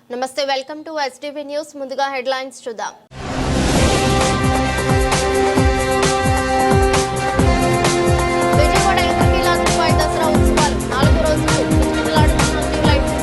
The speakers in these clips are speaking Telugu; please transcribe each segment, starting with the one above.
నమస్తే, వెల్కమ్ టు ఎస్టీవీ న్యూస్. ముందుగా హెడ్లైన్స్ చూద్దాం. విజయవాడ ఇంద్రకీలాద్రిపై దసరా ఉత్సవాలు 4 రోజులు కిటకిటలాడుతున్న క్యూ లైట్లు.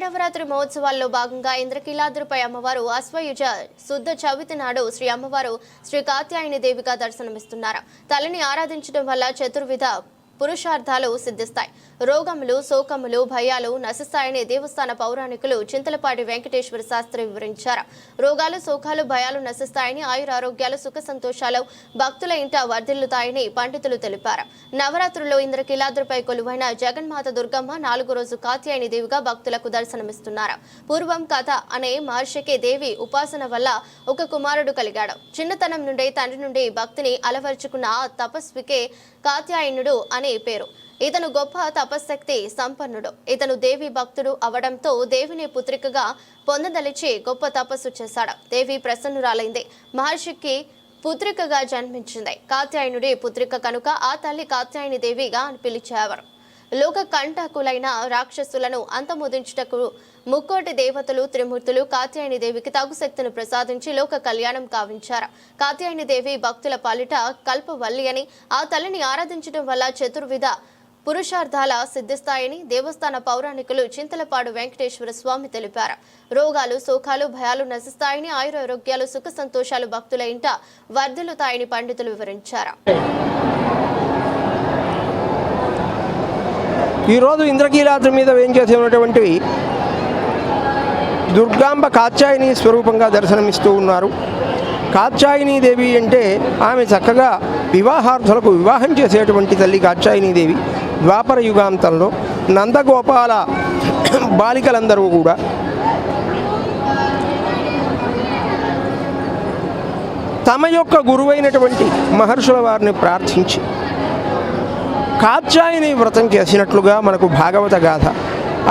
నవరాత్రి మహోత్సవాల్లో భాగంగా ఇంద్రకీలాద్రిపై అమ్మవారు అశ్వయుజ శుద్ధ చవితి నాడు శ్రీ అమ్మవారు శ్రీ కాత్యాయని దేవిగా దర్శనమిస్తున్నారు. తల్లిని ఆరాధించడం వల్ల చతుర్విధ పురుషార్థాలు సిద్ధిస్తాయి, రోగములు శోకములు భయాలు నశిస్తాయని దేవస్థాన పౌరాణికులు చింతలపాటి వెంకటేశ్వర శాస్త్రి వివరించారు. రోగాలు శోకాలు భయాలు నశిస్తాయని, ఆయురారోగ్యాలు సుఖ సంతోషాలు భక్తుల ఇంట వర్ధిల్లుతాయని పండితులు తెలిపారు. నవరాత్రుల్లో ఇంద్రకీలాద్రిపై కొలువైన జగన్మాత దుర్గమ్మ 4వ రోజు కాత్యాయని దేవిగా భక్తులకు దర్శనమిస్తున్నారు. పూర్వం కథ అనే మహర్షికి దేవి ఉపాసన వల్ల ఒక కుమారుడు కలిగాడు. చిన్నతనం నుండి తండ్రి నుండి భక్తిని అలవర్చుకున్న ఆ తపస్వికే కాత్యాయనుడు అనే పేరు. ఇతను గొప్ప తపశక్తి సంపన్నుడు. ఇతను దేవి భక్తుడు అవడంతో దేవిని పుత్రికగా పొందదలిచి గొప్ప తపస్సు చేశాడు. దేవి ప్రసన్నురాలైంది. మహర్షికి పుత్రికగా జన్మించింది. కాత్యాయనుడి పుత్రిక కనుక ఆ తల్లి కాత్యాయని దేవిగా పిలిచేవారు. లోక కంటకులైన రాక్షసులను అంతమొదించుటకు ముక్కోటి దేవతలు త్రిమూర్తులు కాత్యాయని దేవికి తగు శక్తిని ప్రసాదించి లోక కళ్యాణం కావించారు. కాత్యాయని దేవి భక్తుల పాలిట కల్పవల్లి అని, ఆ తల్లిని ఆరాధించడం వల్ల చతుర్విధ పురుషార్థాల సిద్ధిస్తాయని దేవస్థాన పౌరాణికులు చింతలపాడు వెంకటేశ్వర స్వామి తెలిపారు. రోగాలు శోకాలు భయాలు నశిస్తాయని, ఆయురారోగ్యాలు సుఖ సంతోషాలు భక్తుల ఇంట వర్ధిల్లుతాయని పండితులు వివరించారు. ఈరోజు ఇంద్రకీలాద్రి మీద వేంచేసినటువంటి దుర్గాంబ కాత్యాయని స్వరూపంగా దర్శనమిస్తూ ఉన్నారు. కాత్యాయని దేవి అంటే ఆమె చక్కగా వివాహార్థులకు వివాహం చేసేటువంటి తల్లి కాత్యాయని దేవి. ద్వాపర యుగాంతంలో నందగోపాల బాలికలందరూ కూడా తమ యొక్క గురువైనటువంటి మహర్షుల వారిని ప్రార్థించి కాత్యాయని వ్రతం చేసినట్లుగా మనకు భాగవత గాథ.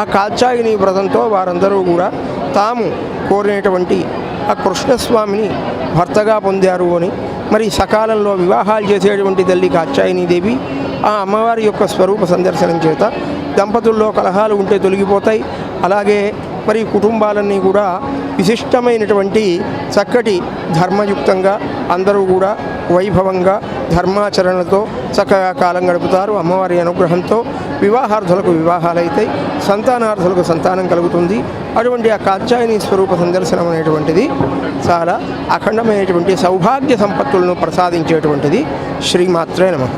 ఆ కాత్యాయని వ్రతంతో వారందరూ కూడా తాము కోరినటువంటి ఆ కృష్ణస్వామిని భర్తగా పొందారు అని, మరి సకాలంలో వివాహాలు చేసేటువంటి తల్లి కాత్యాయని దేవి ఆ అమ్మవారి యొక్క స్వరూప సందర్శనం చేత దంపతుల్లో కలహాలు ఉంటే తొలగిపోతాయి. అలాగే మరి కుటుంబాలన్నీ కూడా విశిష్టమైనటువంటి చక్కటి ధర్మయుక్తంగా అందరూ కూడా వైభవంగా ధర్మాచరణలతో చక్కగా కాలం గడుపుతారు. అమ్మవారి అనుగ్రహంతో వివాహార్థులకు వివాహాలైతాయి, సంతానార్థులకు సంతానం కలుగుతుంది. అటువంటి ఆ కాత్యాయని స్వరూప సందర్శనం అనేటువంటిది చాలా అఖండమైనటువంటి సౌభాగ్య సంపత్తులను ప్రసాదించేటువంటిది. శ్రీమాత్రే నమః.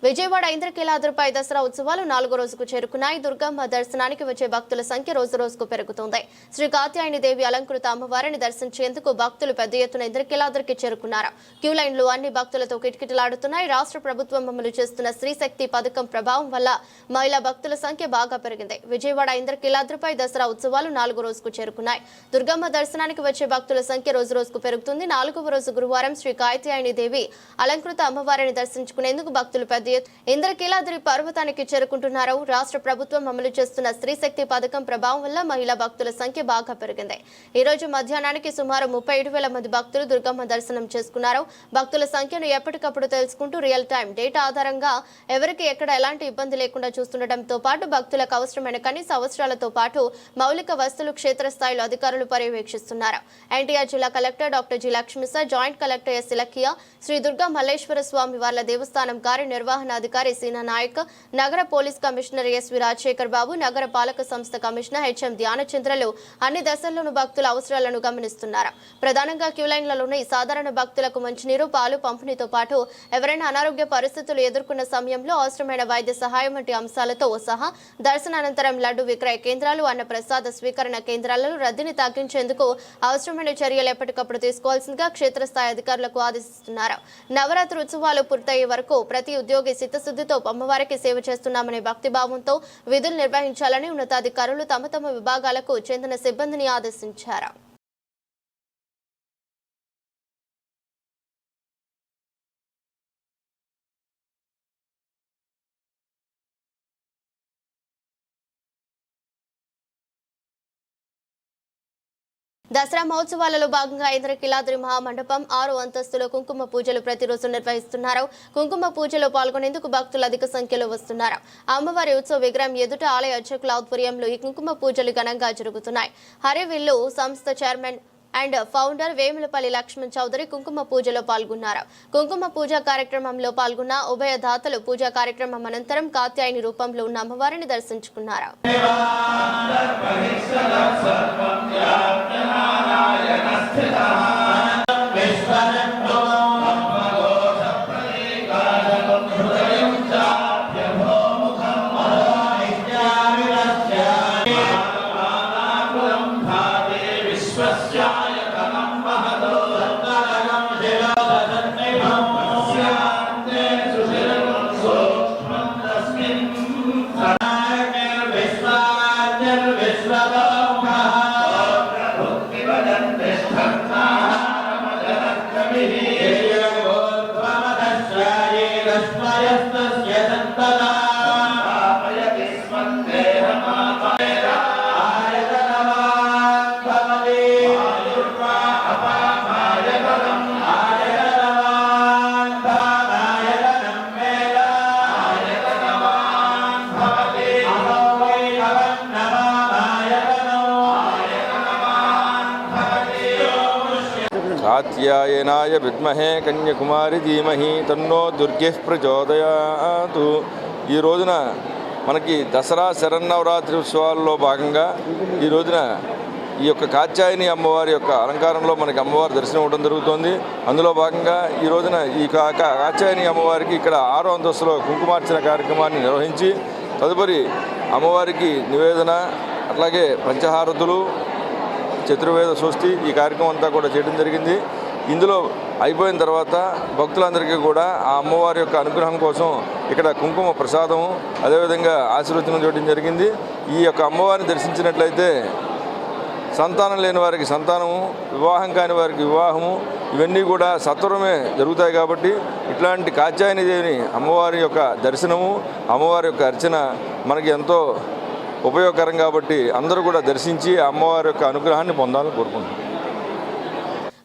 విజయవాడ ఇంద్రకీలాద్రిపై దసరా ఉత్సవాలు 4వ రోజుకు చేరుకున్నాయి. దుర్గమ్మ దర్శనానికి వచ్చే భక్తుల సంఖ్య రోజు రోజుకు పెరుగుతోంది. శ్రీ కాత్యాయని దేవి అలంకృత అమ్మవారిని దర్శించేందుకు భక్తులు పెద్ద ఎత్తున ఇంద్రకీలాద్రికి చేరుకున్నారు. క్యూ లైన్లు అన్ని భక్తులతో కిటకిటలాడుతున్నాయి. రాష్ట్ర ప్రభుత్వం అమలు చేస్తున్న స్త్రీశక్తి పథకం ప్రభావం వల్ల మహిళా భక్తుల సంఖ్య బాగా పెరిగింది. విజయవాడ ఇంద్రకీలాద్రిపై దసరా ఉత్సవాలు 4వ రోజుకు చేరుకున్నాయి. దుర్గమ్మ దర్శనానికి వచ్చే భక్తుల సంఖ్య రోజు రోజుకు పెరుగుతుంది. 4వ రోజు గురువారం శ్రీ కాత్యాయని దేవి అలంకృత అమ్మవారిని దర్శించుకునేందుకు భక్తులు పెద్ద ఇంద్రకీలాద్రి పర్వతానికి చేరుకుంటున్నారు. రాష్ట్ర ప్రభుత్వం అమలు చేస్తున్న స్త్రీ శక్తి పథకం ప్రభావం వల్ల మహిళా భక్తుల సంఖ్య బాగా పెరిగింది. ఈ రోజు మధ్యాహ్నానికి సుమారు 37,000 మంది భక్తులు దుర్గమ్మ దర్శనం చేసుకున్నారు. భక్తుల సంఖ్యను ఎప్పటికప్పుడు తెలుసుకుంటూ రియల్ టైం డేటా ఆధారంగా ఎవరికి ఎక్కడ ఎలాంటి ఇబ్బంది లేకుండా చూస్తుండటంతో పాటు భక్తులకు అవసరమైన కనీస అవసరాలతో పాటు మౌలిక వస్తువులు క్షేత్రస్థాయిలో అధికారులు పర్యవేక్షిస్తున్నారు. ఎన్టీఆర్ జిల్లా collector doctor G Lakshmisha, joint collector S Ilakkiya, Shri Durga Malleswara Swamy వార్ల దేవస్థానం కార్యనిర్వహణాధికారి సీనా నాయక్, నగర police commissioner SV Rajasekhar Babu, నగర పాలక సంస్థ కమిషనర్ హెచ్ఎం ధ్యానచంద్రలు అన్ని దశల్లోనూ భక్తుల అవసరాలను గమనిస్తున్నారు. ప్రధానంగా క్యూలైన్లలోని సాధారణ భక్తులకు మంచినీరు, పాలు పంపిణీతో పాటు ఎవరైనా అనారోగ్య పరిస్థితులు ఎదుర్కొన్న సమయంలో అవసరమైన వైద్య సహాయం వంటి అంశాలతో సహా దర్శనానంతరం లడ్డు విక్రయ కేంద్రాలు, అన్న ప్రసాద స్వీకరణ కేంద్రాలలో రద్దీని తగ్గించేందుకు అవసరమైన చర్యలు ఎప్పటికప్పుడు తీసుకోవాల్సిందిగా క్షేత్రస్థాయి అధికారులకు ఆదేశిస్తున్నారు. నవరాత్రి ఉత్సవాలు పూర్తయ్యే వరకు ప్రతి ఉద్యోగి చిత్తశుద్ధితో అమ్మవారికి సేవ చేస్తున్నామనే భక్తిభావంతో విధులు నిర్వహించాలని ఉన్నతాధికారులు తమ తమ విభాగాలకు చెందిన సిబ్బందిని ఆదేశించారు. దసరా మహోత్సవాలలో భాగంగా ఇంద్రకీలాద్రి మహామండపం 6వ అంతస్తులో కుంకుమ పూజలు ప్రతిరోజు నిర్వహిస్తున్నారు. కుంకుమ పూజలో పాల్గొనేందుకు భక్తులు అధిక సంఖ్యలో వస్తున్నారు. అమ్మవారి ఉత్సవ విగ్రహం ఎదుట ఆలయ అర్చకుల ఆధ్వర్యంలో ఈ కుంకుమ పూజలు ఘనంగా జరుగుతున్నాయి. హరివిల్లు సంస్థ chairman and founder Vemulapalli Lakshman Chowdary కుంకుమ పూజలో పాల్గొన్నారు. కుంకుమ పూజా కార్యక్రమంలో పాల్గొన్న ఉభయ దాతలు పూజా కార్యక్రమం అనంతరం కాత్యాయని రూపంలో ఉన్న అమ్మవారిని దర్శించుకున్నారు. కాత్యాయనాయ విద్మహే కన్యాకుమారి ధీమహి తన్నో దుర్గేః ప్రచోదయాతు. ఈ రోజున మనకి దసరా శరన్నవరాత్రి ఉత్సవాల్లో భాగంగా ఈ రోజున ఈ యొక్క కాత్యాయని అమ్మవారి యొక్క అలంకారంలో మనకి అమ్మవారి దర్శనం ఇవ్వడం జరుగుతుంది. అందులో భాగంగా ఈ రోజున ఈ కాత్యాయని అమ్మవారికి ఇక్కడ 6వ అంతస్తులో కుంకుమార్చన కార్యక్రమాన్ని నిర్వహించి తదుపరి అమ్మవారికి నివేదన, అట్లాగే పంచహారతులు, చతుర్వేద సృష్టి ఈ కార్యక్రమం అంతా కూడా చేయడం జరిగింది. ఇందులో అయిపోయిన తర్వాత భక్తులందరికీ కూడా ఆ అమ్మవారి యొక్క అనుగ్రహం కోసం ఇక్కడ కుంకుమ ప్రసాదము, అదేవిధంగా ఆశీర్వచనం చేయడం జరిగింది. ఈ యొక్క అమ్మవారిని దర్శించినట్లయితే సంతానం లేని వారికి సంతానము, వివాహం కాని వారికి వివాహము, ఇవన్నీ కూడా సత్వరమే జరుగుతాయి. కాబట్టి ఇట్లాంటి కాత్యాయని దేవిని అమ్మవారి యొక్క దర్శనము, అమ్మవారి యొక్క అర్చన మనకి ఎంతో ఉపయోగకరం. కాబట్టి అందరూ కూడా దర్శించి అమ్మవారి యొక్క అనుగ్రహాన్ని పొందాలని కోరుకుంటున్నాం.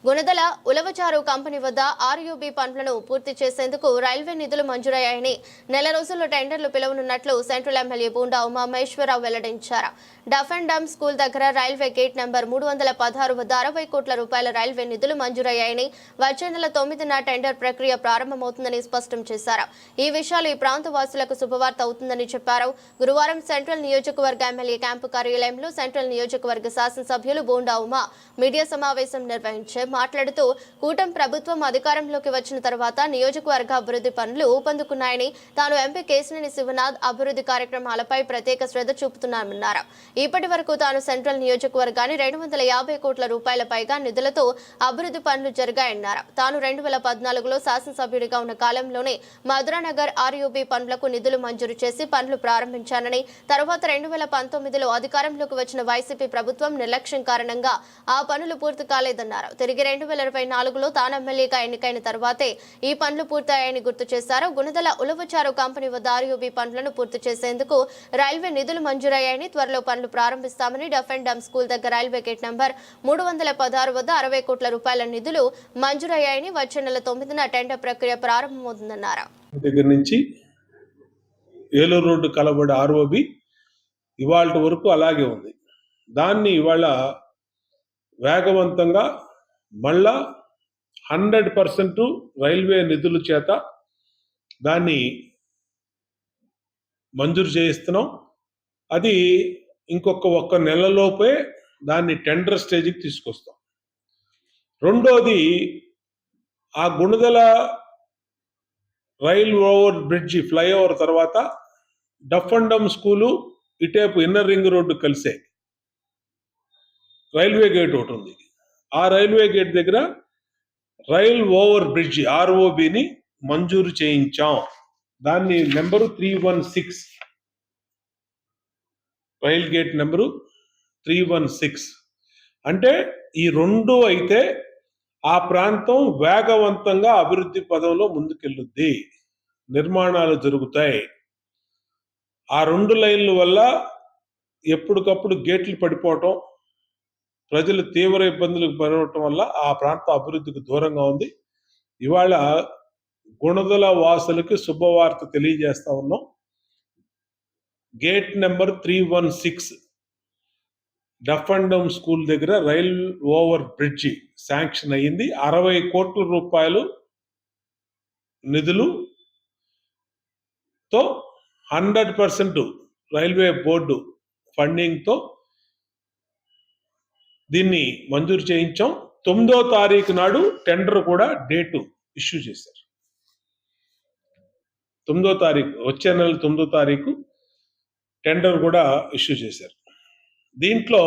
గుణదల ఉలవచారు కంపెనీ వద్ద ఆర్యూబీ పనులను పూర్తి చేసేందుకు రైల్వే నిధులు మంజూరయ్యాయని నెల రోజుల్లో టెండర్లు పిలవనున్నట్లు సెంట్రల్ ఎమ్మెల్యే బూండా ఉమామహేశ్వరరావు వెల్లడించారు. డఫ్ అండ్ డమ్ స్కూల్ దగ్గర రైల్వే గేట్ నెంబర్ 316 వద్ద 60 కోట్ల రూపాయల రైల్వే నిధులు మంజూరయ్యాయని, వచ్చే నెల 9న టెండర్ ప్రక్రియ ప్రారంభమవుతుందని స్పష్టం చేశారు. ఈ విషయాలు ఈ ప్రాంత వాసులకు శుభవార్త అవుతుందని చెప్పారు. గురువారం సెంట్రల్ నియోజకవర్గ ఎమ్మెల్యే క్యాంపు కార్యాలయంలో సెంట్రల్ నియోజకవర్గ శాసనసభ్యులు బూండా ఉమా మీడియా సమావేశం నిర్వహించారు. మాట్లాడుతూ కూటమి ప్రభుత్వం అధికారంలోకి వచ్చిన తర్వాత నియోజకవర్గ అభివృద్ధి పనులు ఊపందుకున్నాయని, తాను ఎంపీ కేశినేని శివనాథ్ అభివృద్ధి కార్యక్రమాలపై ప్రత్యేక శ్రద్ధ చూపుతున్నామన్నారు. ఇప్పటి వరకు తాను సెంట్రల్ నియోజకవర్గాన్ని 250 కోట్ల రూపాయల పైగా నిధులతో అభివృద్ధి పనులు జరిగాయన్నారు. తాను 2014లో శాసనసభ్యుడిగా ఉన్న కాలంలోనే మధురానగర్ ఆర్యూబీ పనులకు నిధులు మంజూరు చేసి పనులు ప్రారంభించానని, తర్వాత 2019లో అధికారంలోకి వచ్చిన వైసీపీ ప్రభుత్వం నిర్లక్ష్యం కారణంగా ఆ పనులు పూర్తి కాలేదన్నారు. తిరిగి 2024లో తాను ఎమ్మెల్యేగా ఎన్నికైన తర్వాతే ఈ పనులు పూర్తయ్యాయని గుర్తు చేశారు. గుణదల ఉలవచారు కంపెనీ వద్ద ఆర్యూబీ పనులను పూర్తి చేసేందుకు రైల్వే నిధులు మంజూరయ్యాయని, త్వరలో పనులు ప్రారంభిస్తామని, డఫ్ అండ్ డమ్ స్కూల్ దగ్గర రైల్వే గేట్ నంబర్ 316 వద్ద 60 కోట్ల రూపాయల నిధులు మంజూరయ్యాయని, వచ్చే నెల 9న టెండర్ ప్రక్రియ ప్రారంభమవుతుందన్నారు. దగ్గర నుంచి ఏలూరు రోడ్డు కలబడి ఆర్ఓబి ఇవాళ వరకు అలాగే ఉంది. దాన్ని ఇవాళ వేగవంతంగా మళ్ళా 100% రైల్వే నిధుల చేత దాన్ని మంజూరు చేయిస్తున్నాం. అది ఒక్క నెలలోపే దాన్ని టెండర్ స్టేజ్కి తీసుకొస్తాం. రెండోది, ఆ Gunadala rail over bridge flyover తర్వాత డఫ్ అండ్ డమ్ స్కూలు ఇటేపు ఇన్నర్ రింగ్ రోడ్డు కలిసే రైల్వే గేట్ ఒకటి ఉంది. ఆ రైల్వే గేట్ దగ్గర రైల్ ఓవర్ బ్రిడ్జి ఆర్ఓబిని మంజూరు చేయించాం. దాన్ని నెంబరు 316, రైల్ గేట్ నెంబరు 316. అంటే ఈ రెండు అయితే ఆ ప్రాంతం వేగవంతంగా అభివృద్ధి పదంలో ముందుకెళ్ళుద్ది, నిర్మాణాలు జరుగుతాయి. ఆ 2 లైన్ల వల్ల ఎప్పటికప్పుడు గేట్లు పడిపోవటం, ప్రజలు తీవ్ర ఇబ్బందులకు పడవటం వల్ల ఆ ప్రాంతం అభివృద్ధికి దూరంగా ఉంది. ఇవాళ గుణదల వాసులకి శుభవార్త తెలియజేస్తా ఉన్నాం. Gate number 316 deaf and dumb school దగ్గర రైల్ ఓవర్ బ్రిడ్జి శాంక్షన్ అయ్యింది. 60 కోట్ల రూపాయలు నిధులుతో 100% రైల్వే బోర్డు ఫండింగ్తో దీన్ని మంజూరు చేయించాం. 9వ తారీఖు నాడు టెండర్ కూడా డేటు ఇష్యూ చేశారు. 9వ తారీఖు, వచ్చే నెల 9వ తారీఖు టెండర్ కూడా ఇష్యూ చేశారు. దీంట్లో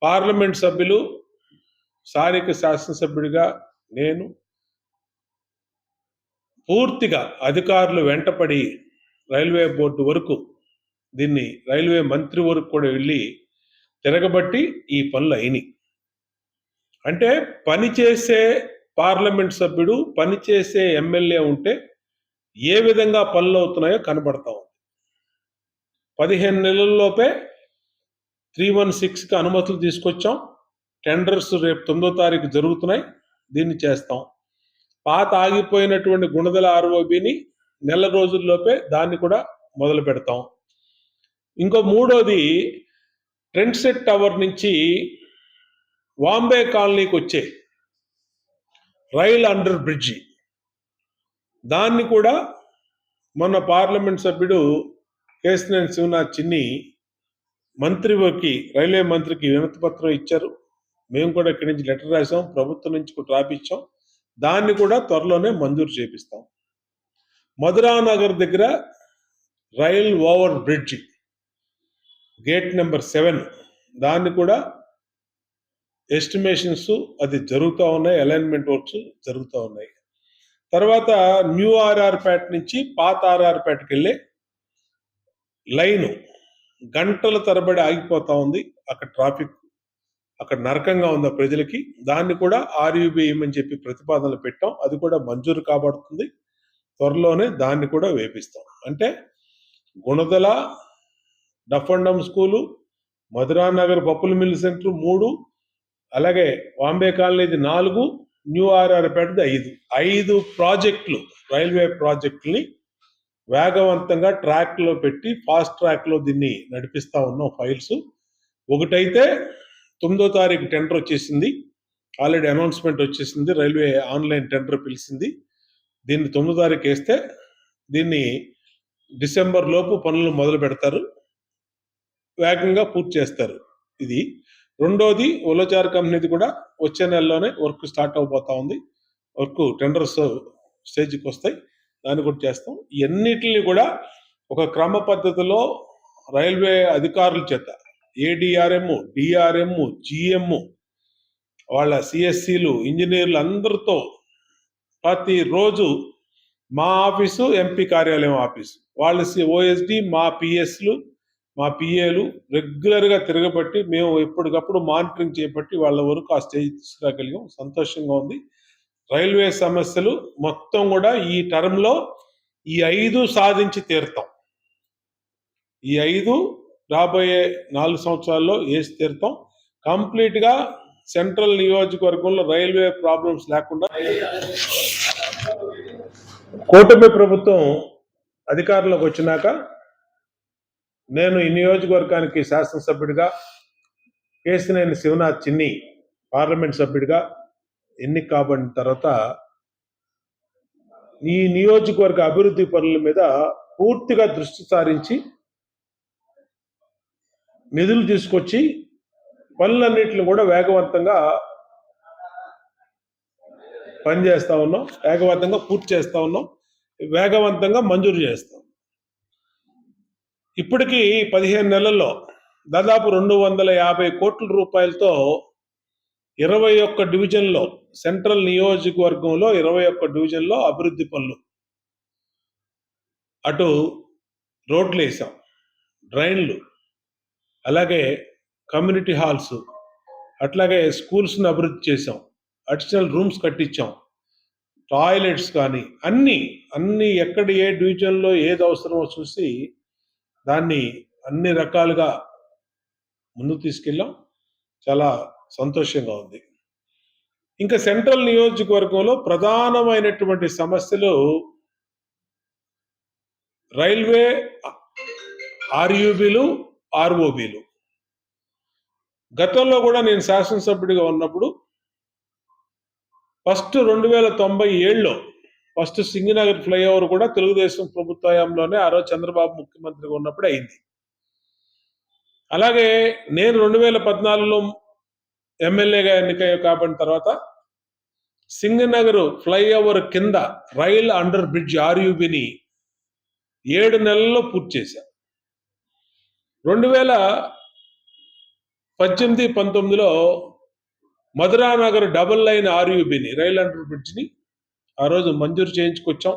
పార్లమెంట్ సభ్యులు, స్థానిక శాసనసభ్యుడిగా నేను పూర్తిగా అధికారులు వెంటపడి రైల్వే బోర్డు వరకు, దీన్ని రైల్వే మంత్రి వరకు కూడా వెళ్ళి తిరగబట్టి ఈ పనులు అయినాయి. అంటే పనిచేసే పార్లమెంట్ సభ్యుడు, పనిచేసే ఎమ్మెల్యే ఉంటే ఏ విధంగా పనులు అవుతున్నాయో కనబడతా ఉంది. 15 నెలల్లోపే 316కి అనుమతులు తీసుకొచ్చాం. టెండర్స్ రేపు 9వ తారీఖు జరుగుతున్నాయి. దీన్ని చేస్తాం. పాత ఆగిపోయినటువంటి గుణదల ఆర్ఓబిని నెల రోజుల్లోపే దాన్ని కూడా మొదలు పెడతాం. ఇంకో మూడోది, ట్రెండ్ సెట్ టవర్ నుంచి వాంబే కాలనీకి వచ్చే రైల్ అండర్ బ్రిడ్జి, దాన్ని కూడా మొన్న పార్లమెంట్ సభ్యుడు కేశినేని శివనాథ్ చిన్ని రైల్వే మంత్రికి వినతి పత్రం ఇచ్చారు. మేము కూడా ఇక్కడి నుంచి లెటర్ రాసాం, ప్రభుత్వం నుంచి కూడా రాపిచ్చాం. దాన్ని కూడా త్వరలోనే మంజూరు చేపిస్తాం. మధురానగర్ దగ్గర rail over bridge gate number 7, దాన్ని కూడా ఎస్టిమేషన్స్ అది జరుగుతూ ఉన్నాయి, అలైన్మెంట్ వర్క్స్ జరుగుతూ ఉన్నాయి. తర్వాత న్యూ ఆర్ఆర్పేట నుంచి పాత ఆర్ఆర్పేటకి వెళ్ళే లైను గంటల తరబడి ఆగిపోతా ఉంది. అక్కడ ట్రాఫిక్, అక్కడ నరకంగా ఉంది ప్రజలకి. దాన్ని కూడా ఆర్యూబీ ఏమని చెప్పి ప్రతిపాదనలు పెట్టాం. అది కూడా మంజూరు కాబడుతుంది. త్వరలోనే దాన్ని కూడా వేపిస్తాం. అంటే Gunadala, deaf and dumb school, Madhuranagar పప్పుల మిల్ సెంటర్ 3, అలాగే వాంబే కాలనీది 4, న్యూ ఆర్ఆర్పేటది 5 ప్రాజెక్టులు, రైల్వే ప్రాజెక్టుల్ని వేగవంతంగా ట్రాక్లో పెట్టి ఫాస్ట్ ట్రాక్లో దీన్ని నడిపిస్తా ఉన్నాం. ఫైల్స్ ఒకటైతే 9వ తారీఖు టెండర్ వచ్చేసింది, ఆల్రెడీ అనౌన్స్మెంట్ వచ్చేసింది. రైల్వే ఆన్లైన్ టెండర్ పిలిచింది. దీన్ని 9వ తారీఖు వేస్తే దీన్ని డిసెంబర్ లోపు పనులు మొదలు పెడతారు, వేగంగా పూర్తి చేస్తారు. ఇది రెండోది, ఉలవచారు కంపెనీది కూడా వచ్చే నెలలోనే వర్క్ స్టార్ట్ అవబోతా ఉంది. వర్క్ టెండర్స్ స్టేజ్కి వస్తాయి, దాన్ని కూడా చేస్తాం. ఇవన్నిటిని కూడా ఒక క్రమ పద్ధతిలో రైల్వే అధికారుల చేత, ఏడిఆర్ఎం, డిఆర్ఎం, జిఎం, వాళ్ళ సిఎస్సిలు, ఇంజనీర్లు అందరితో ప్రతిరోజు మా ఆఫీసు, ఎంపీ కార్యాలయం ఆఫీసు, వాళ్ళ ఓఎస్డి, మా పిఎస్లు, మా పిఏలు రెగ్యులర్గా తిరగబట్టి మేము ఎప్పటికప్పుడు మానిటరింగ్ చేపట్టి వాళ్ళ వరకు ఆ స్టేజ్ తీసుకురాగలిగాం. సంతోషంగా ఉంది. రైల్వే సమస్యలు మొత్తం కూడా ఈ టర్మ్లో ఈ 5 సాధించి తీరుతాం. ఈ 5 రాబోయే 4 సంవత్సరాల్లో వేసి తీరుతాం. కంప్లీట్గా సెంట్రల్ నియోజకవర్గంలో రైల్వే ప్రాబ్లమ్స్ లేకుండా కూటమి ప్రభుత్వం అధికారంలోకి వచ్చినాక నేను ఈ నియోజకవర్గానికి శాసనసభ్యుడిగా, కేశినేని శివనాథ్ చిన్ని పార్లమెంట్ సభ్యుడిగా ఎన్నిక కాబడిన తర్వాత ఈ నియోజకవర్గ అభివృద్ధి పనుల మీద పూర్తిగా దృష్టి సారించి నిధులు తీసుకొచ్చి పనులన్నింటిని కూడా వేగవంతంగా పనిచేస్తూ ఉన్నాం, వేగవంతంగా పూర్తి చేస్తూ ఉన్నాం, వేగవంతంగా మంజూరు చేస్తాం. ఇప్పటికీ 15 నెలల్లో దాదాపు 250 కోట్ల రూపాయలతో 21 డివిజన్లో, సెంట్రల్ నియోజకవర్గంలో 21 డివిజన్లో అభివృద్ధి పనులు, అటు రోడ్లు వేసాం, డ్రైన్లు, అలాగే కమ్యూనిటీ హాల్స్, అట్లాగే స్కూల్స్ని అభివృద్ధి చేసాం, అడిషనల్ రూమ్స్ కట్టించాం, టాయిలెట్స్ కానీ అన్ని ఎక్కడ ఏ డివిజన్లో ఏది అవసరమో చూసి దాన్ని అన్ని రకాలుగా ముందుకు తీసుకెళ్ళాం. చాలా సంతోషంగా ఉంది. ఇంకా సెంట్రల్ నియోజకవర్గంలో ప్రధానమైనటువంటి సమస్యలు రైల్వే ఆర్యూబీలు, ఆర్ఓబీలు. గతంలో కూడా నేను శాసనసభ్యుడిగా ఉన్నప్పుడు ఫస్ట్ 2097లో ఫస్ట్ సింగనగర్ ఫ్లైఓవర్ కూడా తెలుగుదేశం ప్రభుత్వ హయాంలోనే ఆ రోజు చంద్రబాబు ముఖ్యమంత్రిగా ఉన్నప్పుడు అయింది. అలాగే నేను 2014లో ఎమ్మెల్యేగా ఎన్నికయ్య కాబడిన తర్వాత సింగనగర్ ఫ్లైఓవర్ కింద రైల్ అండర్ బ్రిడ్జ్ ఆర్యూబీని 7 నెలల్లో పూర్తి చేశాను. 2018-19లో మధురానగర్ డబుల్ లైన్ ఆర్యూబీని, రైల్ అండర్ బ్రిడ్జ్ని ఆ రోజు మంజూరు చేయించుకొచ్చాం.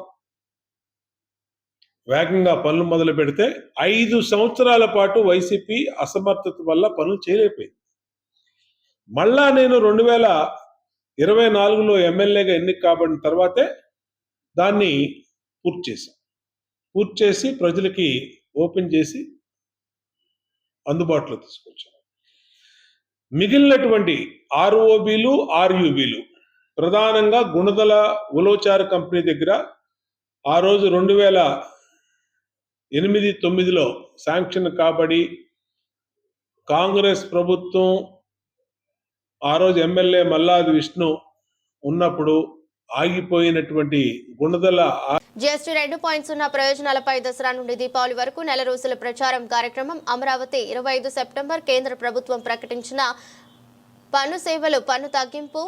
వేగంగా పనులు మొదలు పెడితే 5 సంవత్సరాల పాటు వైసీపీ అసమర్థత వల్ల పనులు చేయలేకపోయింది. మళ్ళా నేను 2024లో ఎమ్మెల్యేగా ఎన్నిక కాబడిన తర్వాతే దాన్ని పూర్తి చేసి ప్రజలకి ఓపెన్ చేసి అందుబాటులో తీసుకొచ్చాం. మిగిలినటువంటి ఆర్ఓబీలు, ఆర్యూబీలు ప్రధానంగా గుణదల ఉలోచార కంపెనీ దగ్గర ఆ రోజు 2008-9లో శాంక్షన్ కాబడి కాంగ్రెస్ ప్రభుత్వం ఆ రోజు ఎమ్మెల్యే మల్లాది విష్ణు ఉన్నప్పుడు ఆగిపోయినటువంటి గుణదల జీఎస్టీ 2.0 ప్రయోజనాలపై దసరా నుండి దీపావళి వరకు నెల రోజుల ప్రచారం కార్యక్రమం. అమరావతి 25 సెప్టెంబర్ కేంద్ర ప్రభుత్వం ప్రకటించిన పన్ను సేవలు పన్ను తగ్గింపు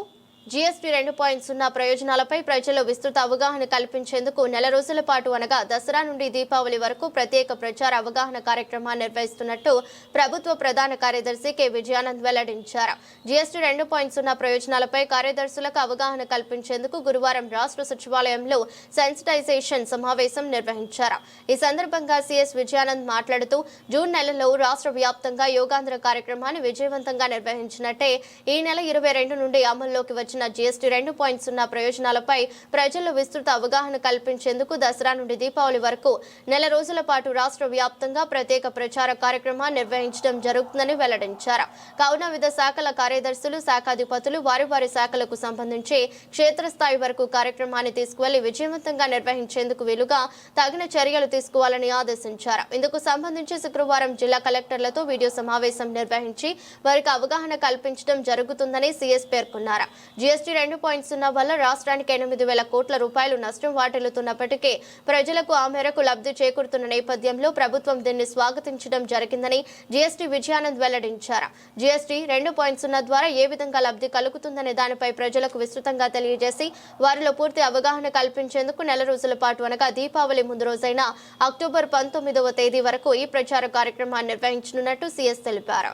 జీఎస్టీ 2.0 ప్రయోజనాలపై ప్రజల్లో విస్తృత అవగాహన కల్పించేందుకు నెల రోజుల పాటు అనగా దసరా నుండి దీపావళి వరకు ప్రత్యేక ప్రచార అవగాహన కార్యక్రమాన్ని నిర్వహిస్తున్నట్టు ప్రభుత్వ ప్రధాన కార్యదర్శి కె విజయానంద్ వెల్లడించారు. జీఎస్టీ 2.0 ప్రయోజనాలపై కార్యదర్శులకు అవగాహన కల్పించేందుకు గురువారం రాష్ట్ర సచివాలయంలో సెన్సిటైజేషన్ సమావేశం నిర్వహించారు. ఈ సందర్భంగా సిఎస్ విజయానంద్ మాట్లాడుతూ జూన్ నెలలో రాష్ట్ర వ్యాప్తంగా యోగాంధ్ర కార్యక్రమాన్ని విజయవంతంగా నిర్వహించినట్టే ఈ నెల 22 నుండి అమల్లోకి వచ్చిన జీఎస్టీ 2.0 ప్రయోజనాలపై ప్రజల్లో విస్తృత అవగాహన కల్పించేందుకు దసరా నుండి దీపావళి వరకు నెల రోజుల పాటు రాష్ట్ర వ్యాప్తంగా ప్రత్యేక ప్రచార కార్యక్రమాన్ని నిర్వహించడం జరుగుతుందని వెల్లడించారు. కావున వివిధ శాఖల కార్యదర్శులు, శాఖాధిపతులు వారి శాఖలకు సంబంధించి క్షేత్రస్థాయి వరకు కార్యక్రమాన్ని తీసుకువెళ్లి విజయవంతంగా నిర్వహించేందుకు వీలుగా తగిన చర్యలు తీసుకోవాలని ఆదేశించారు. ఇందుకు సంబంధించి శుక్రవారం జిల్లా కలెక్టర్లతో వీడియో సమావేశం నిర్వహించి వారికి అవగాహన కల్పించడం జరుగుతుందని సీఎస్ పేర్కొన్నారు. జీఎస్టీ 2.0 వల్ల రాష్ట్రానికి 8,000 కోట్ల రూపాయలు నష్టం వాటిల్లుతున్నప్పటికీ ప్రజలకు ఆ మేరకు లబ్ధి చేకూరుతున్న నేపథ్యంలో ప్రభుత్వం దీన్ని స్వాగతించడం జరిగిందని జీఎస్టీ విజయానంద్ వెల్లడించారు. జీఎస్టీ 2.0 ద్వారా ఏ విధంగా లబ్ధి కలుగుతుందనే దానిపై ప్రజలకు విస్తృతంగా తెలియజేసి వారిలో పూర్తి అవగాహన కల్పించేందుకు నెల రోజుల పాటు అనగా దీపావళి ముందు రోజైన అక్టోబర్ 19వ తేదీ వరకు ఈ ప్రచార కార్యక్రమాన్ని నిర్వహించనున్నట్టు సీఎస్ తెలిపారు.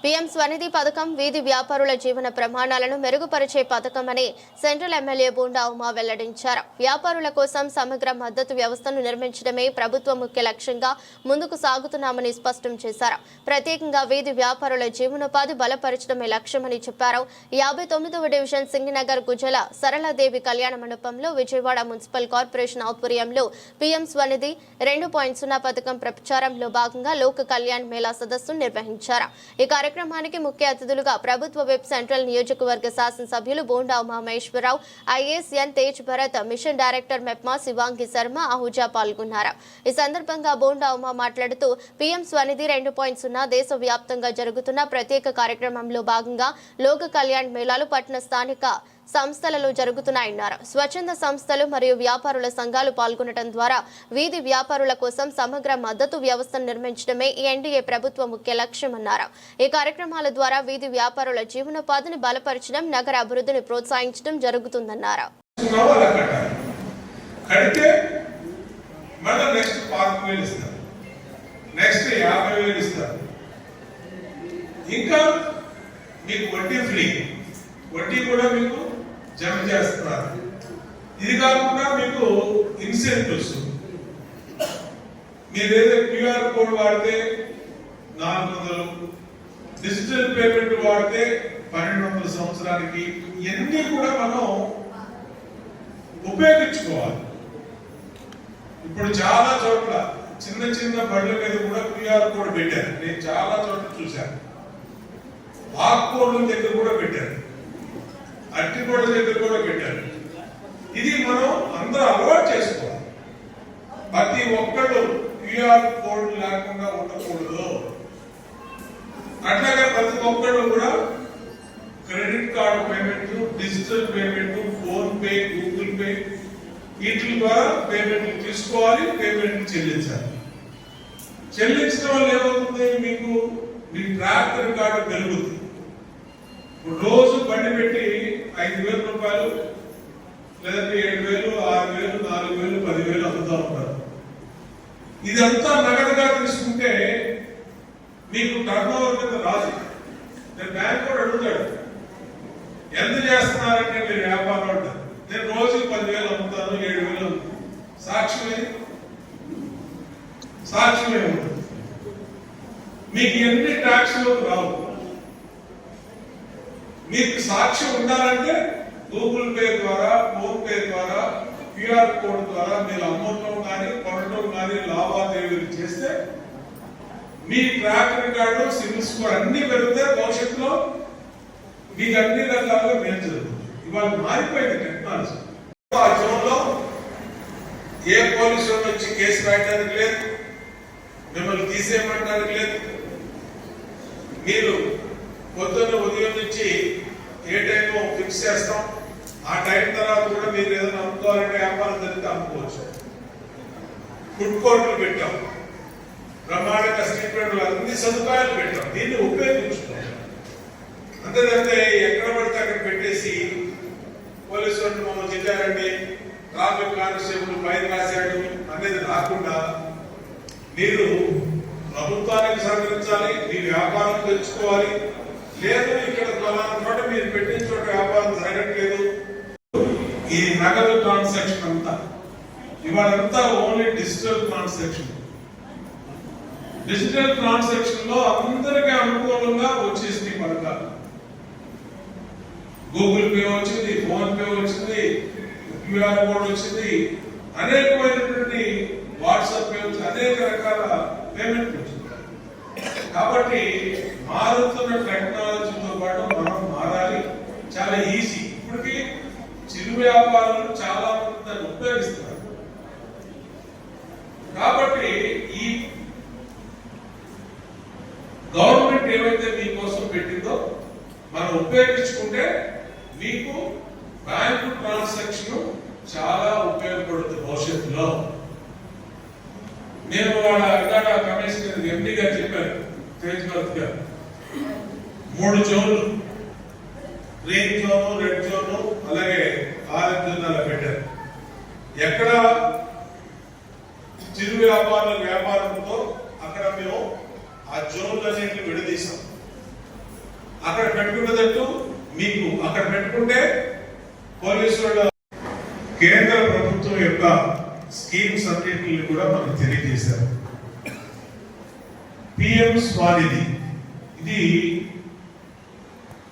పీఎం స్వనిధి పథకం వీధి వ్యాపారుల జీవన ప్రమాణాలను మెరుగుపరిచే పథకమని సెంట్రల్ ఎమ్మెల్యే బోండా ఉమా వెల్లడించారు. వ్యాపారుల కోసం సమగ్ర మద్దతు వ్యవస్థను నిర్మించడమే ప్రభుత్వ ముఖ్య లక్ష్యంగా ముందుకు సాగుతున్నామని స్పష్టం చేశారు. ప్రత్యేకంగా వీధి వ్యాపారుల జీవనోపాధి బలపరచడమే లక్ష్యమని చెప్పారు. 59వ డివిజన్ సింగినగర్ గుజల సరళాదేవి కళ్యాణ మండపంలో విజయవాడ మున్సిపల్ కార్పొరేషన్ ఆధ్వర్యంలో పీఎం స్వనిధి 2.0 పథకం ప్రచారంలో భాగంగా లోక కళ్యాణ్ మేళా సదస్సు నిర్వహించారు. ఈ కార్యక్రమానికి ముఖ్య అతిథులుగా ప్రభుత్వ వెబ్ సెంట్రల్ నియోజకవర్గ శాసనసభ్యులు బోండా ఉమామహేశ్వరరావు, ఐఏఎస్ఎన్ తేజ్ భరత్, మిషన్ డైరెక్టర్ మెప్మా శివాంగి శర్మ, అహూజా పాల్గొన్నారు. ఈ సందర్భంగా బోండా ఉమా మాట్లాడుతూ పీఎం స్వనిధి 2.0 దేశవ్యాప్తంగా జరుగుతున్న ప్రత్యేక కార్యక్రమంలో భాగంగా లోక కళ్యాణ్ మేళాలు పట్టణ స్థానిక సంస్థలలో జరుగుతున్నాయన్నారు. స్వచ్ఛంద సంస్థలు మరియు వ్యాపారుల సంఘాలు పాల్గొనడం ద్వారా వీధి వ్యాపారుల కోసం సమగ్ర మద్దతు వ్యవస్థను నిర్మించడమే ఈ ఎన్డీఏ ప్రభుత్వ ముఖ్య లక్ష్యమన్నారు. ఈ కార్యక్రమాల ద్వారా వీధి వ్యాపారుల జీవనోపాధిని బలపరచడం, నగర అభివృద్ధిని ప్రోత్సహించడం జరుగుతుందన్నారు. వడ్డీ కూడా మీకు జమ చేస్తున్నారు. ఇది కాకుండా మీకు ఇన్సెంటివ్స్, మీరు ఏదైతే క్యూఆర్ కోడ్ వాడితే 400, డిజిటల్ పేమెంట్ వాడితే 1200 సంవత్సరానికి, ఇవన్నీ కూడా మనం ఉపయోగించుకోవాలి. ఇప్పుడు చాలా చోట్ల చిన్న చిన్న బళ్ళ మీద కూడా క్యూఆర్ కోడ్ పెట్టారు. నేను చాలా చోట్ల చూశాను. ఆకుకూరల దగ్గర కూడా పెట్టారు, అరటిపళ్ళ దగ్గర కూడా పెట్టారు. ఇది మనం అందరూ అలవాటు చేసుకోవాలి. ప్రతి ఒక్కళ్ళు క్యూఆర్ కోడ్ లేకుండా ఉండకూడదు. అట్లాగే ప్రతి ఒక్కళ్ళు కూడా credit card payment, digital payment, phone pay, Google pay వీటి ద్వారా పేమెంట్లు తీసుకోవాలి, పేమెంట్లు చెల్లించాలి. చెల్లించడం వల్ల ఏమవుతుంది, మీకు మీ ట్రాక్ రికార్డు పెరుగుతుంది. రోజు బండి పెట్టి 5,000 రూపాయలు లేదంటే 7,000, 6,000, 4,000, 10,000 అమ్ముతా ఉంటారు. ఇదంతా నగదుగా తీసుకుంటే మీకు టర్న్ ఓవర్ కింద రాదు. నేను బ్యాంక్ కూడా అడుగుతాడు, ఎంత చేస్తున్నారంటే మీరు వ్యాపారం అంటారు. నేను రోజు 10,000 అమ్ముతాను, 7,000 సాక్ష్యమే ఉంటుంది. మీకు ఎన్ని ట్యాక్స్లు రావు. మీకు సాక్ష్యం ఉండాలంటే గూగుల్ పే ద్వారా, ఫోన్ పే ద్వారా, క్యూఆర్ కోడ్ ద్వారా మీరు అమ్మటం కానీ కొనటం కానీ లావాదేవీలు చేస్తే మీ ట్రాక్ రికార్డు, సివిల్ స్కోర్ అన్ని పెరిగితే భవిష్యత్తులో మీకు అన్ని రకాలుగా మేలు జరుగుతుంది. ఇవాళ మారిపోయింది టెక్నాలజీ. ఆ జోన్లో ఏ పోలీసు వచ్చి కేసు రాయడానికి లేదు, మిమ్మల్ని తీసేయమంటానికి లేదు. మీరు పొద్దున్న ఉదయం నుంచి ఏ టైంలో ఫిక్స్ చేస్తాం, ఆ టైం తర్వాత కూడా మీరు ఏదైనా అమ్ముకోవాలంటే వ్యాపారం జరిగితే అమ్ముకోవచ్చు. ఫుడ్ కోర్టులు పెట్టాం, బ్రహ్మాండంగా స్టేట్మెంట్లు, అన్ని సదుపాయాలు పెట్టాం. దీన్ని ఉపయోగించుకోవాలి. అంతేదంటే ఎక్కడ పడితే అక్కడ పెట్టేసి పోలీసు వాళ్ళు మమ్మల్ని చెప్పారండి, ట్రాఫిక్ కానిస్టేబుల్ ఫైన్ రాశాడు అనేది రాకుండా మీరు ప్రభుత్వానికి సహకరించాలి, మీ వ్యాపారం తెచ్చుకోవాలి. లేదు ఇక్కడ చోట మీరు పెట్టిన చోట వ్యాపారం జరగట్లేదు. ఈ నగదు ట్రాన్సాక్షన్ అంతా ఇవాళంతా only digital transaction. Digital transaction లో అందరికీ అనుకూలంగా వచ్చేసింది పథకాలు. గూగుల్ పే వచ్చింది, ఫోన్ పే వచ్చింది, క్యూఆర్ కోడ్ వచ్చింది, అనేకమైనటువంటి వాట్సాప్ పే వచ్చింది, అనేక రకాల పేమెంట్ వచ్చింది. కాబట్టి మారుతున్న టెక్నాలజీతో పాటు మనం మారాలి. చాలా ఈజీ. ఇప్పటికీ చిరు వ్యాపారులు చాలా మంది దాన్ని ఉపయోగిస్తున్నారు. కాబట్టి ఈ గవర్నమెంట్ ఏవైతే మీకోసం పెట్టిందో మనం ఉపయోగించుకుంటే మీకు బ్యాంకు ట్రాన్సాక్షన్ చాలా ఉపయోగపడుతుంది భవిష్యత్తులో. నేను వాళ్ళ అడ్డాడ కమిషనర్ ఎండి గారు చెప్పారు, తేజ్భరత్ గారు, 3 జోన్లు, గ్రీన్ జోను, రెడ్ జోను, అలాగే ఆరెంజ్ జోన్ అలా పెట్టారు. ఎక్కడ చిరు వ్యాపారంతో అక్కడ మేము ఆ జోన్లన్నింటినీ విడదీసాం. అక్కడ పెట్టుకున్నదట్టు మీకు అక్కడ పెట్టుకుంటే పోలీసుల కేంద్ర ప్రభుత్వం యొక్క స్కీమ్స్ అన్నింటిని కూడా మనకు తెలియజేశారు. పిఎం స్వానిధి ఇది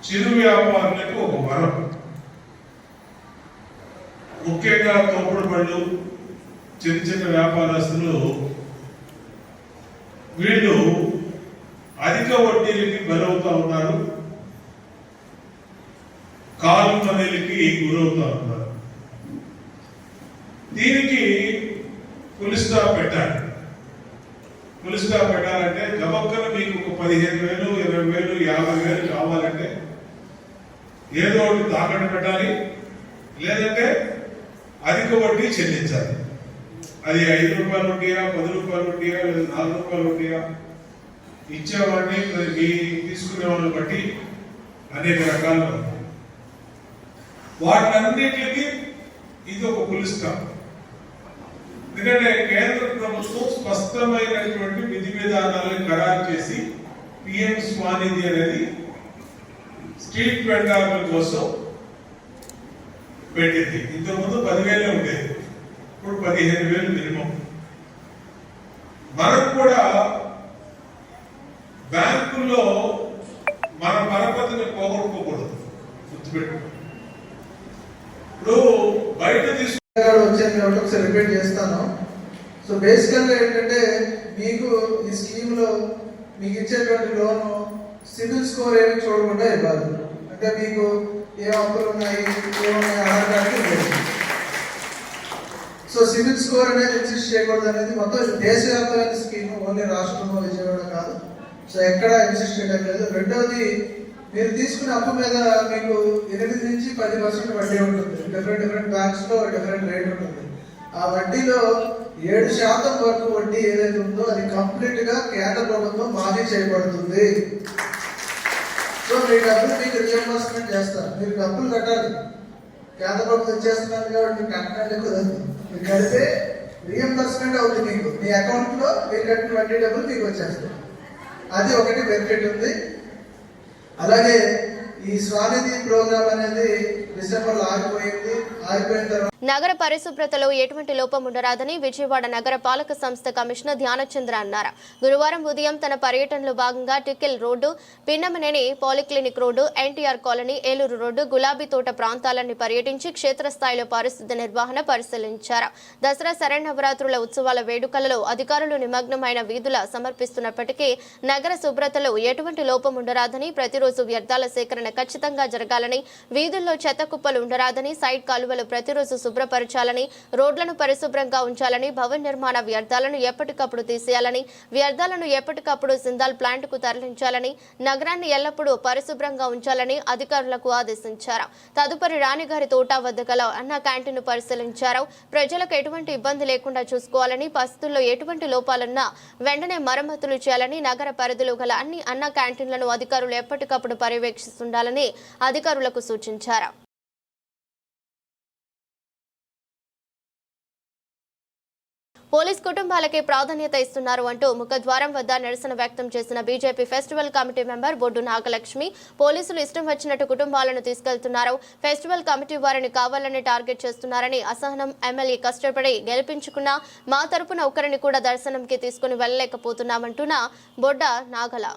చిరు వ్యాపారులకు ఒక వరం. ముఖ్యంగా తోపుడు బళ్ళు, చిన్న చిన్న వ్యాపారస్తులు వీళ్ళు అధిక వడ్డీలకి బలవుతా ఉన్నారు, కాలు మనీలకి గురవుతా ఉన్నారు. దీనికి ఫుల్ స్టాప్ పెట్టాలి. ఫుల్ స్టాప్ పెట్టాలంటే గబక్కన మీకు ఒక 15,000, 20,000, 50,000 కావాలంటే ఏదో ఒకటి తాకట్టు పెట్టాలి, లేదంటే అధిక వడ్డీ చెల్లించాలి. అది 5 రూపాయలు వడ్డీయా, 10 రూపాయలు వడ్డీయా, లేదా 4 రూపాయలు వడ్డీయా, ఇచ్చేవాడిని మీ తీసుకునే వాళ్ళని బట్టి అనేక రకాలు. వాటన్నిటికి ఇది ఒక ఫుల్ స్టాప్. ఎందుకంటే కేంద్ర ప్రభుత్వం స్పష్టమైనటువంటి విధి విధానాలను ఖరారు చేసి పిఎం స్వానిధి అనేది స్ట్రీట్ వెండర్ల కోసం పెట్టింది. ఇంతకుముందు 10,000 ఉండేది, ఇప్పుడు 15,000 మినిమం. మనం కూడా బ్యాంకుల్లో మన పరపతిని పోగొట్టుకోకూడదు, గుర్తుపెట్టు. ఇప్పుడు బయట వచ్చాను కాబట్టి ఒకసారి రిపీట్ చేస్తాను. సో బేసికల్గా ఏంటంటే మీకు ఈ స్కీమ్లో మీకు ఇచ్చేటువంటి లోను సిబిల్ స్కోర్ ఏమి చూడకుండా ఇవ్వాలి. అంటే మీకు ఏ అప్పులు ఉన్నాయి, ఏమున్నాయి ఆధార్ కార్డు లేదు. సో సిబిల్ స్కోర్ అనేది ఎగ్జిస్ట్ చేయకూడదు అనేది మొత్తం దేశవ్యాప్తమైన స్కీమ్, ఓన్లీ రాష్ట్రంలో విజయవాడ కాదు. సో ఎక్కడ ఎగ్జిస్ట్ చేయడం లేదు. రెండవది, మీరు తీసుకునే అప్పు మీద మీకు 8 నుంచి 10% వడ్డీ ఉంటుంది. డిఫరెంట్ బ్యాంక్స్ లో డిఫరెంట్ రేట్ ఉంటుంది. ఆ వడ్డీలో 7% వరకు వడ్డీ ఏదైతే ఉందో అది కంప్లీట్ గా కేంద్ర ప్రభుత్వం మాఫీ చేయబడుతుంది. సో మీ డబ్బులు మీకు రియంబర్స్మెంట్ చేస్తారు. మీరు డబ్బులు కట్టాలి, కేంద్ర ప్రభుత్వం చేస్తున్నారు కాబట్టి మీకు కట్టడానికి కుదరదు. మీరు కడితే రియంబర్స్మెంట్ అవుతుంది. మీకు మీ అకౌంట్ లో మీరు కట్టిన వడ్డీ డబ్బులు మీకు వచ్చేస్తాయి. అది ఒకటి బెనిఫిట్ ఉంది. అలాగే ఈ స్వానిధి ప్రోగ్రామ్ అనేది డిసెంబర్లో ఆగిపోయింది. ఆగిపోయిన తర్వాత నగర పరిశుభ్రతలో ఎటువంటి లోపం ఉండరాదని విజయవాడ నగర పాలక సంస్థ కమిషనర్ ధ్యానచంద్ర అన్నారు. గురువారం ఉదయం తన పర్యటనలో భాగంగా Tikkle road, Pinnamaneni polyclinic road, NTR colony, Eluru road, గులాబీ తోట ప్రాంతాలన్నీ పర్యటించి క్షేత్రస్థాయిలో పారిశుద్ధ్య నిర్వహణ పరిశీలించారు. దసరా శరన్నవరాత్రుల ఉత్సవాల వేడుకలలో అధికారులు నిమగ్నమైన వీధుల సమర్పిస్తున్నప్పటికీ నగర శుభ్రతలో ఎటువంటి లోపం ఉండరాదని, ప్రతిరోజు వ్యర్థాల సేకరణ ఖచ్చితంగా జరగాలని, వీధుల్లో చెత్త కుప్పలు ఉండరాదని, సైడ్ కాలువలు ప్రతిరోజు శుభ్రపరచాలని, రోడ్లను పరిశుభ్రంగా ఉంచాలని, భవన నిర్మాణ వ్యర్థాలను ఎప్పటికప్పుడు తీసేయాలని, వ్యర్థాలను ఎప్పటికప్పుడు సిందాల్ ప్లాంట్ కు తరలించాలని, నగరాన్ని ఎల్లప్పుడూ పరిశుభ్రంగా ఉంచాలని అధికారులకు ఆదేశించారు. తదుపరి రాణిగారి తోట వద్ద గల అన్న క్యాంటీన్ పరిశీలించారు. ప్రజలకు ఎటువంటి ఇబ్బంది లేకుండా చూసుకోవాలని, పరిస్థితుల్లో ఎటువంటి లోపాలున్నా వెంటనే మరమ్మతులు చేయాలని, నగర పరిధిలో గల అన్ని అన్న క్యాంటీన్లను అధికారులు ఎప్పటికప్పుడు పర్యవేక్షిస్తుండాలని అధికారులకు సూచించారు. పోలీస్ కుటుంబాలకే ప్రాధాన్యత ఇస్తున్నారు అంటూ ముఖద్వారం వద్ద నిరసన వ్యక్తం చేసిన బీజేపీ ఫెస్టివల్ కమిటీ మెంబర్ బొడ్డు నాగలక్ష్మి, పోలీసులు ఇష్టం వచ్చినట్టు కుటుంబాలను తీసుకెళ్తున్నారు, ఫెస్టివల్ కమిటీ వారిని కావాలని టార్గెట్ చేస్తున్నారని, అసహనం ఎమ్మెల్యే కష్టపడి గెలిపించుకున్న మా తరపున ఒకరిని కూడా దర్శనంకి తీసుకుని వెళ్లలేకపోతున్నామంటున్న బొడ్డ నాగల.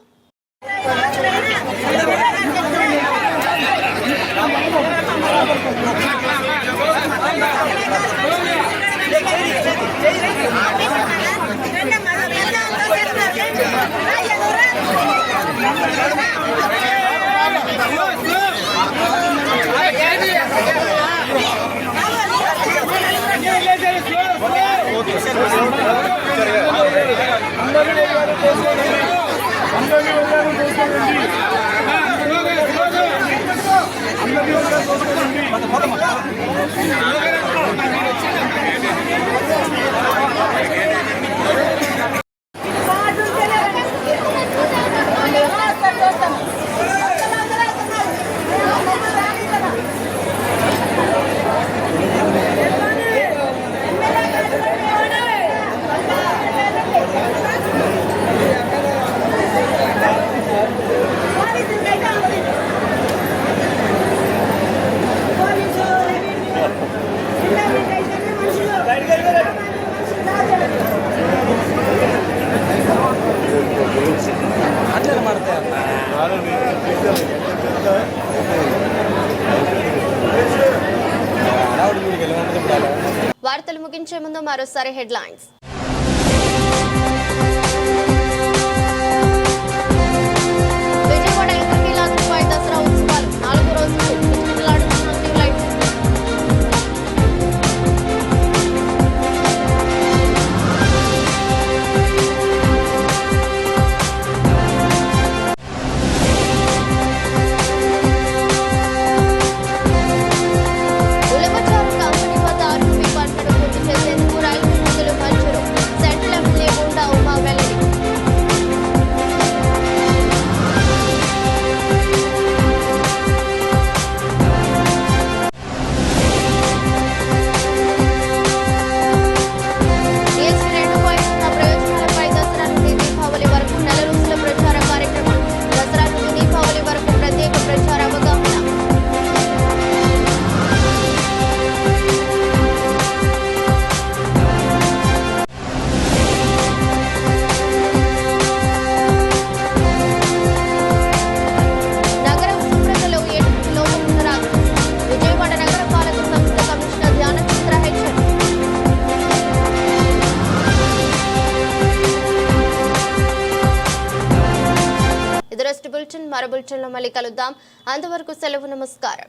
ముగించే ముందు మరోసారి హెడ్లైన్స్. విజయవాడ ఇంద్రకీలాద్రిపై దసరా ఉత్సవాలు 4 రోజులు విజయవాడలో లైట్. ఉలవచారు కంపెనీ వద్ద ఆర్యూపీ పనులను పూర్తి చేసేందుకు రైల్వే నిధులు మంజూరు. సెంట్రల్ ఎమ్మెల్యే గుండా ఉమా వెల్లడి. DSP 2.0 ప్రయోజనాలపై దసరా నుండి దీపావళి వరకు నెల రోజుల ప్రచార కార్యక్రమం. దసరా నుండి దీపావళి వరకు ప్రత్యేక ప్రచార అవగాహన. నగరం శుభ్రతలో ఎటువంటి లోపం ఉండరాదు. విజయవాడ నగరపాలక సంస్థ కమిషనర్ ధ్యానచంద్ర హెచ్చరిక. ఇది రెస్ట్ బులెటిన్. మరో బులెటిన్లో మళ్ళీ కలుద్దాం. అంతవరకు సెలవు. నమస్కారం.